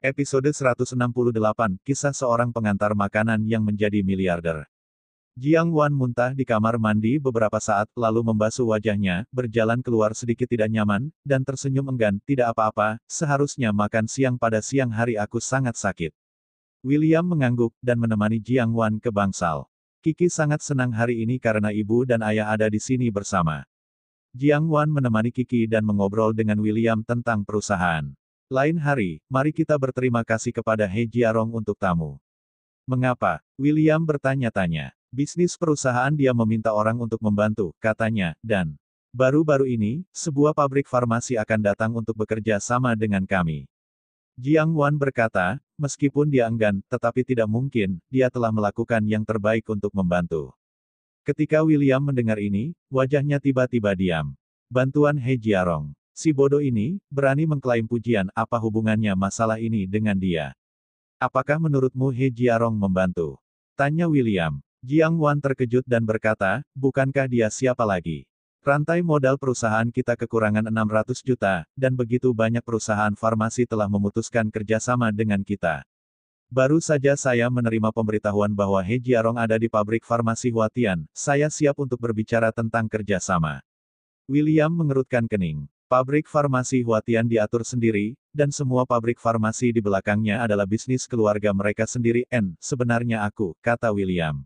Episode 168, Kisah Seorang Pengantar Makanan yang Menjadi Miliarder. Jiang Wan muntah di kamar mandi beberapa saat, lalu membasuh wajahnya, berjalan keluar sedikit tidak nyaman, dan tersenyum enggan. Tidak apa-apa, seharusnya makan siang pada siang hari aku sangat sakit. William mengangguk, dan menemani Jiang Wan ke bangsal. Kiki sangat senang hari ini karena ibu dan ayah ada di sini bersama. Jiang Wan menemani Kiki dan mengobrol dengan William tentang perusahaan. Lain hari, mari kita berterima kasih kepada He Jiarong untuk tamu. Mengapa? William bertanya-tanya. Bisnis perusahaan dia meminta orang untuk membantu, katanya, dan baru-baru ini, sebuah pabrik farmasi akan datang untuk bekerja sama dengan kami. Jiang Wan berkata, meskipun dia enggan, tetapi tidak mungkin, dia telah melakukan yang terbaik untuk membantu. Ketika William mendengar ini, wajahnya tiba-tiba diam. Bantuan He Jiarong. Si bodoh ini, berani mengklaim pujian, apa hubungannya masalah ini dengan dia? Apakah menurutmu He Jiarong membantu? Tanya William. Jiang Wan terkejut dan berkata, bukankah dia siapa lagi? Rantai modal perusahaan kita kekurangan 600 juta, dan begitu banyak perusahaan farmasi telah memutuskan kerjasama dengan kita. Baru saja saya menerima pemberitahuan bahwa He Jiarong ada di pabrik farmasi Huatian, saya siap untuk berbicara tentang kerjasama. William mengerutkan kening. Pabrik farmasi Huatian diatur sendiri, dan semua pabrik farmasi di belakangnya adalah bisnis keluarga mereka sendiri. Sebenarnya aku, kata William.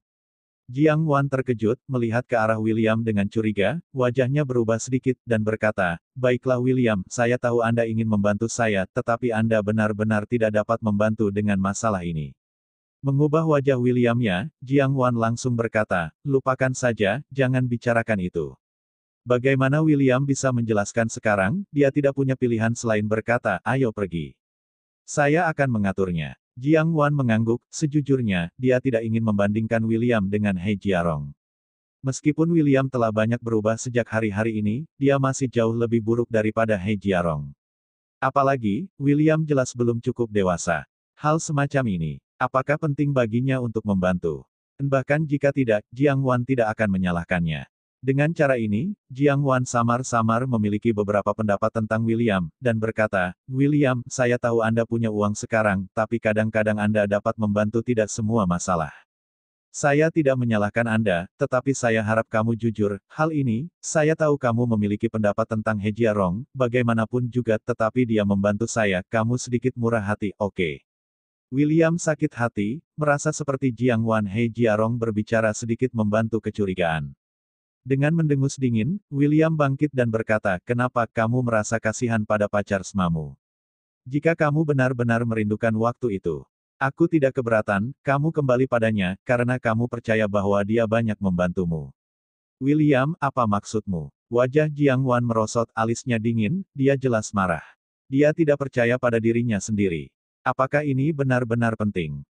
Jiang Wan terkejut, melihat ke arah William dengan curiga, wajahnya berubah sedikit, dan berkata, baiklah William, saya tahu Anda ingin membantu saya, tetapi Anda benar-benar tidak dapat membantu dengan masalah ini. Mengubah wajah Williamnya, Jiang Wan langsung berkata, lupakan saja, jangan bicarakan itu. Bagaimana William bisa menjelaskan sekarang, dia tidak punya pilihan selain berkata, ayo pergi. Saya akan mengaturnya. Jiang Wan mengangguk, sejujurnya, dia tidak ingin membandingkan William dengan He Jiarong. Meskipun William telah banyak berubah sejak hari-hari ini, dia masih jauh lebih buruk daripada He Jiarong. Apalagi, William jelas belum cukup dewasa. Hal semacam ini, apakah penting baginya untuk membantu? Bahkan jika tidak, Jiang Wan tidak akan menyalahkannya. Dengan cara ini, Jiang Wan samar-samar memiliki beberapa pendapat tentang William, dan berkata, William, saya tahu Anda punya uang sekarang, tapi kadang-kadang Anda dapat membantu tidak semua masalah. Saya tidak menyalahkan Anda, tetapi saya harap kamu jujur, hal ini, saya tahu kamu memiliki pendapat tentang He Jiarong, bagaimanapun juga, tetapi dia membantu saya, kamu sedikit murah hati, oke. William sakit hati, merasa seperti Jiang Wan He Jiarong berbicara sedikit membantu kecurigaan. Dengan mendengus dingin, William bangkit dan berkata, kenapa kamu merasa kasihan pada pacar semamu? Jika kamu benar-benar merindukan waktu itu, aku tidak keberatan, kamu kembali padanya, karena kamu percaya bahwa dia banyak membantumu. William, apa maksudmu? Wajah Jiang Wan merosot, alisnya dingin, dia jelas marah. Dia tidak percaya pada dirinya sendiri. Apakah ini benar-benar penting?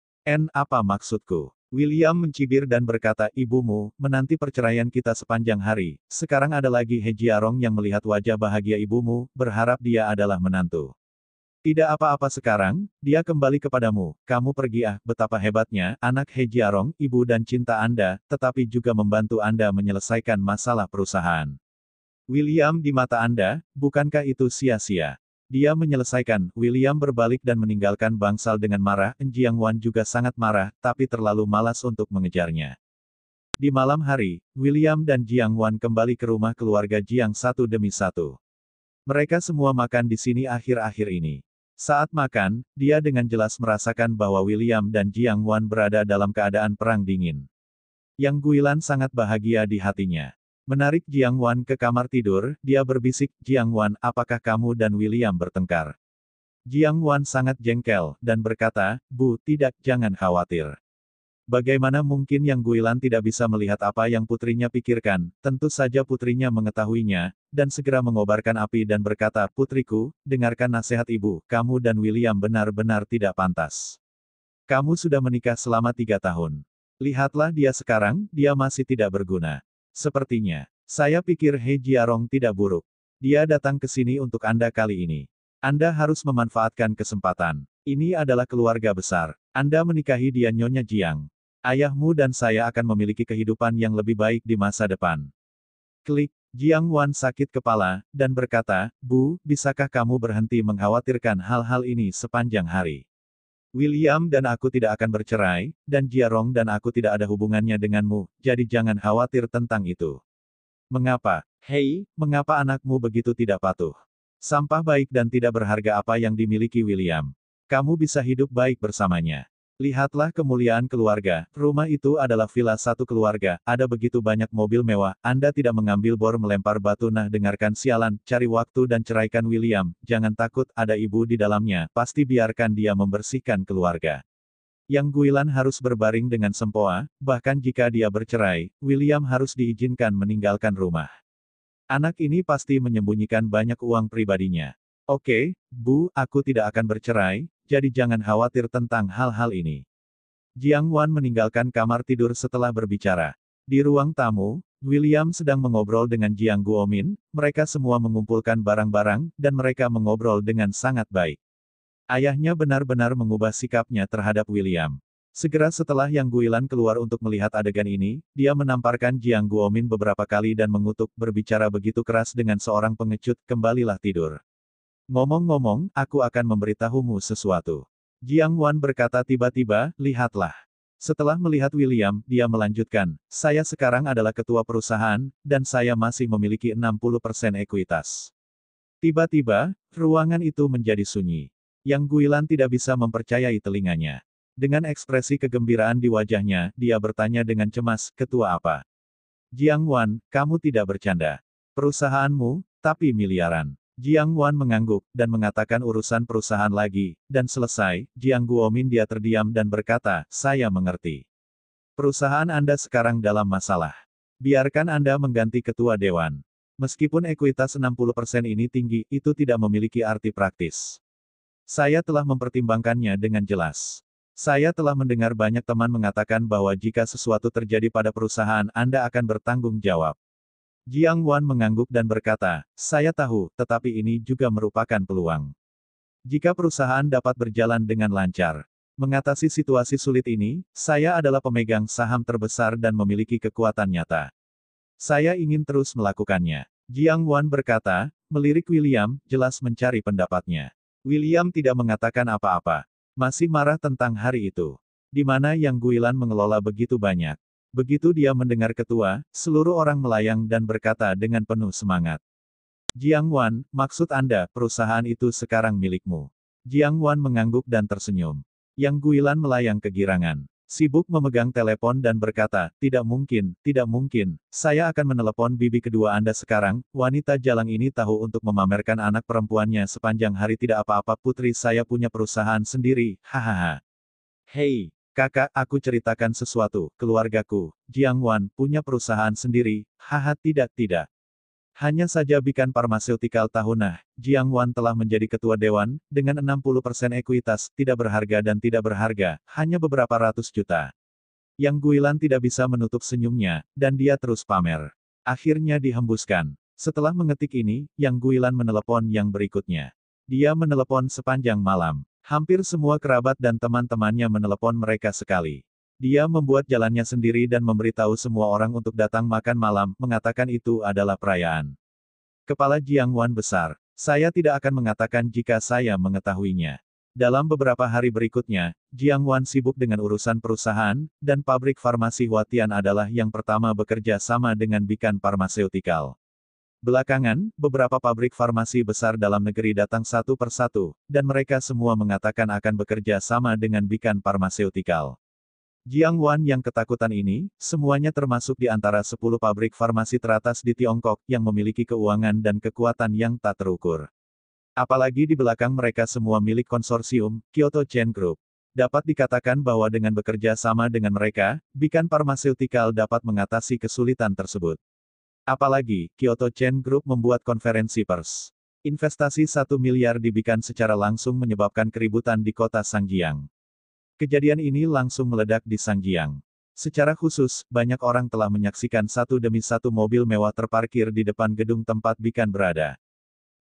Apa maksudku? William mencibir dan berkata, ibumu, menanti perceraian kita sepanjang hari, sekarang ada lagi He Jiarong yang melihat wajah bahagia ibumu, berharap dia adalah menantu. Tidak apa-apa sekarang, dia kembali kepadamu, kamu pergi betapa hebatnya, anak He Jiarong, ibu dan cinta Anda, tetapi juga membantu Anda menyelesaikan masalah perusahaan. William di mata Anda, bukankah itu sia-sia? Dia menyelesaikan, William berbalik dan meninggalkan bangsal dengan marah, Jiang Wan juga sangat marah, tapi terlalu malas untuk mengejarnya. Di malam hari, William dan Jiang Wan kembali ke rumah keluarga Jiang satu demi satu. Mereka semua makan di sini akhir-akhir ini. Saat makan, dia dengan jelas merasakan bahwa William dan Jiang Wan berada dalam keadaan perang dingin. Yang Guilan sangat bahagia di hatinya. Menarik Jiang Wan ke kamar tidur, dia berbisik, Jiang Wan, apakah kamu dan William bertengkar? Jiang Wan sangat jengkel, dan berkata, Bu, tidak, jangan khawatir. Bagaimana mungkin Yang Guilan tidak bisa melihat apa yang putrinya pikirkan, tentu saja putrinya mengetahuinya, dan segera mengobarkan api dan berkata, putriku, dengarkan nasihat ibu, kamu dan William benar-benar tidak pantas. Kamu sudah menikah selama 3 tahun. Lihatlah dia sekarang, dia masih tidak berguna. Sepertinya, saya pikir He Jiarong tidak buruk. Dia datang ke sini untuk Anda kali ini. Anda harus memanfaatkan kesempatan. Ini adalah keluarga besar. Anda menikahi dia Nyonya Jiang. Ayahmu dan saya akan memiliki kehidupan yang lebih baik di masa depan. Klik, Jiang Wan sakit kepala, dan berkata, Bu, bisakah kamu berhenti mengkhawatirkan hal-hal ini sepanjang hari? William dan aku tidak akan bercerai, dan Jiarong dan aku tidak ada hubungannya denganmu, jadi jangan khawatir tentang itu. Mengapa? Hei, mengapa anakmu begitu tidak patuh? Sampah baik dan tidak berharga apa yang dimiliki William. Kamu bisa hidup baik bersamanya. Lihatlah kemuliaan keluarga, rumah itu adalah villa satu keluarga, ada begitu banyak mobil mewah, Anda tidak mengambil bor melempar batu. Nah dengarkan sialan, cari waktu dan ceraikan William, jangan takut, ada ibu di dalamnya, pasti biarkan dia membersihkan keluarga. Yang Guilan harus berbaring dengan sempoa, bahkan jika dia bercerai, William harus diizinkan meninggalkan rumah. Anak ini pasti menyembunyikan banyak uang pribadinya. Oke, Bu, aku tidak akan bercerai, jadi jangan khawatir tentang hal-hal ini. Jiang Wan meninggalkan kamar tidur setelah berbicara. Di ruang tamu, William sedang mengobrol dengan Jiang Guomin, mereka semua mengumpulkan barang-barang, dan mereka mengobrol dengan sangat baik. Ayahnya benar-benar mengubah sikapnya terhadap William. Segera setelah Yang Guilan keluar untuk melihat adegan ini, dia menamparkan Jiang Guomin beberapa kali dan mengutuk, berbicara begitu keras dengan seorang pengecut, kembalilah tidur. Ngomong-ngomong, aku akan memberitahumu sesuatu. Jiang Wan berkata tiba-tiba, lihatlah. Setelah melihat William, dia melanjutkan, saya sekarang adalah ketua perusahaan, dan saya masih memiliki 60% ekuitas. Tiba-tiba, ruangan itu menjadi sunyi. Yang Guilan tidak bisa mempercayai telinganya. Dengan ekspresi kegembiraan di wajahnya, dia bertanya dengan cemas, ketua apa? Jiang Wan, kamu tidak bercanda. Perusahaanmu, tapi miliaran. Jiang Wan mengangguk, dan mengatakan urusan perusahaan lagi, dan selesai, Jiang Guomin dia terdiam dan berkata, saya mengerti. Perusahaan Anda sekarang dalam masalah. Biarkan Anda mengganti ketua dewan. Meskipun ekuitas 60% ini tinggi, itu tidak memiliki arti praktis. Saya telah mempertimbangkannya dengan jelas. Saya telah mendengar banyak teman mengatakan bahwa jika sesuatu terjadi pada perusahaan Anda akan bertanggung jawab. Jiang Wan mengangguk dan berkata, saya tahu, tetapi ini juga merupakan peluang. Jika perusahaan dapat berjalan dengan lancar, mengatasi situasi sulit ini, saya adalah pemegang saham terbesar dan memiliki kekuatan nyata. Saya ingin terus melakukannya. Jiang Wan berkata, melirik William, jelas mencari pendapatnya. William tidak mengatakan apa-apa. Masih marah tentang hari itu. Di mana Yang Guilan mengelola begitu banyak. Begitu dia mendengar ketua, seluruh orang melayang dan berkata dengan penuh semangat. Jiang Wan, maksud Anda, perusahaan itu sekarang milikmu. Jiang Wan mengangguk dan tersenyum. Yang Guilan melayang kegirangan. Sibuk memegang telepon dan berkata, tidak mungkin, saya akan menelepon bibi kedua Anda sekarang, wanita jalang ini tahu untuk memamerkan anak perempuannya sepanjang hari tidak apa-apa putri saya punya perusahaan sendiri, hahaha. Hei. Kakak, aku ceritakan sesuatu, keluargaku, Jiang Wan, punya perusahaan sendiri, haha tidak. Hanya saja Bikan Pharmaceutical tahun Jiang Wan telah menjadi ketua dewan, dengan 60% ekuitas, tidak berharga dan tidak berharga, hanya beberapa ratus juta. Yang Guilan tidak bisa menutup senyumnya, dan dia terus pamer. Akhirnya dihembuskan. Setelah mengetik ini, Yang Guilan menelepon yang berikutnya. Dia menelepon sepanjang malam. Hampir semua kerabat dan teman-temannya menelepon mereka sekali. Dia membuat jalannya sendiri dan memberitahu semua orang untuk datang makan malam, mengatakan itu adalah perayaan. Kepala Jiang Wan besar. Saya tidak akan mengatakan jika saya mengetahuinya. Dalam beberapa hari berikutnya, Jiang Wan sibuk dengan urusan perusahaan, dan pabrik farmasi Huatian adalah yang pertama bekerja sama dengan Bikan Pharmaceutical. Belakangan, beberapa pabrik farmasi besar dalam negeri datang satu persatu, dan mereka semua mengatakan akan bekerja sama dengan Bikan Pharmaceutical. Jiang Wan yang ketakutan ini, semuanya termasuk di antara 10 pabrik farmasi teratas di Tiongkok, yang memiliki keuangan dan kekuatan yang tak terukur. Apalagi di belakang mereka semua milik konsorsium, Kyoto Chain Group. Dapat dikatakan bahwa dengan bekerja sama dengan mereka, Bikan Pharmaceutical dapat mengatasi kesulitan tersebut. Apalagi, Kyoto Chain Group membuat konferensi pers. Investasi 1 miliar di Bikan secara langsung menyebabkan keributan di kota Sangjiang. Kejadian ini langsung meledak di Sangjiang. Secara khusus, banyak orang telah menyaksikan satu demi satu mobil mewah terparkir di depan gedung tempat Bikan berada.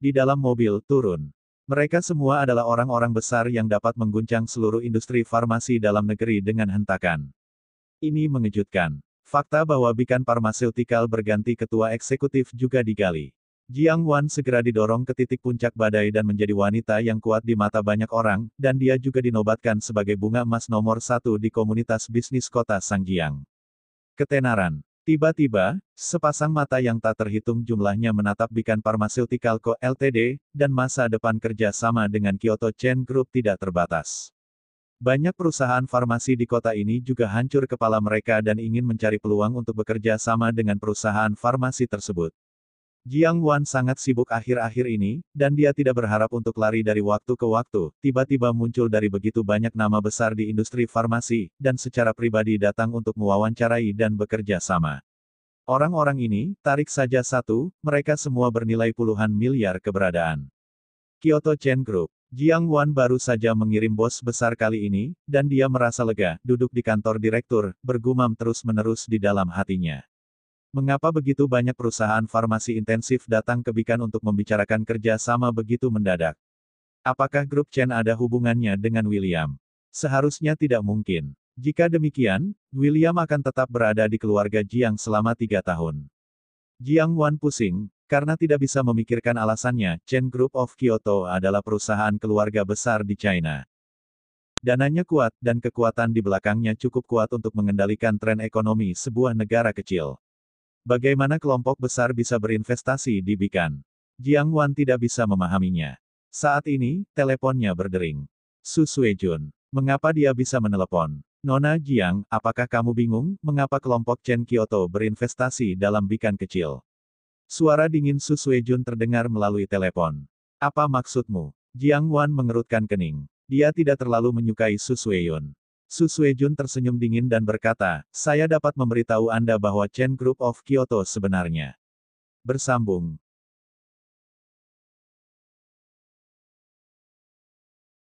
Di dalam mobil, turun. Mereka semua adalah orang-orang besar yang dapat mengguncang seluruh industri farmasi dalam negeri dengan hentakan. Ini mengejutkan. Fakta bahwa Bikan Pharmaceutical berganti ketua eksekutif juga digali. Jiang Wan segera didorong ke titik puncak badai dan menjadi wanita yang kuat di mata banyak orang, dan dia juga dinobatkan sebagai bunga emas nomor satu di komunitas bisnis kota Sangjiang. Ketenaran. Tiba-tiba, sepasang mata yang tak terhitung jumlahnya menatap Beacon Pharmaceutical Co. Ltd, dan masa depan kerja sama dengan Kyoto Chain Group tidak terbatas. Banyak perusahaan farmasi di kota ini juga hancur kepala mereka dan ingin mencari peluang untuk bekerja sama dengan perusahaan farmasi tersebut. Jiang Wan sangat sibuk akhir-akhir ini, dan dia tidak berharap untuk lari dari waktu ke waktu, tiba-tiba muncul dari begitu banyak nama besar di industri farmasi, dan secara pribadi datang untuk mewawancarai dan bekerja sama. Orang-orang ini, tarik saja satu, mereka semua bernilai puluhan miliar keberadaan. Kyoto Chain Group. Jiang Wan baru saja mengirim bos besar kali ini, dan dia merasa lega, duduk di kantor direktur, bergumam terus-menerus di dalam hatinya. Mengapa begitu banyak perusahaan farmasi intensif datang ke Beacon untuk membicarakan kerja sama begitu mendadak? Apakah grup Chen ada hubungannya dengan William? Seharusnya tidak mungkin. Jika demikian, William akan tetap berada di keluarga Jiang selama 3 tahun. Jiang Wan pusing, karena tidak bisa memikirkan alasannya. Chen Group of Kyoto adalah perusahaan keluarga besar di China. Dananya kuat, dan kekuatan di belakangnya cukup kuat untuk mengendalikan tren ekonomi sebuah negara kecil. Bagaimana kelompok besar bisa berinvestasi di Beacon? Jiang Wan tidak bisa memahaminya. Saat ini, teleponnya berdering. Su Suejun. Mengapa dia bisa menelepon? Nona Jiang, apakah kamu bingung, mengapa kelompok Chen Kyoto berinvestasi dalam Beacon kecil? Suara dingin Su Suejun terdengar melalui telepon. Apa maksudmu? Jiang Wan mengerutkan kening. Dia tidak terlalu menyukai Su Suejun. Su Suejun tersenyum dingin dan berkata, saya dapat memberitahu Anda bahwa Chen Group of Kyoto sebenarnya. Bersambung.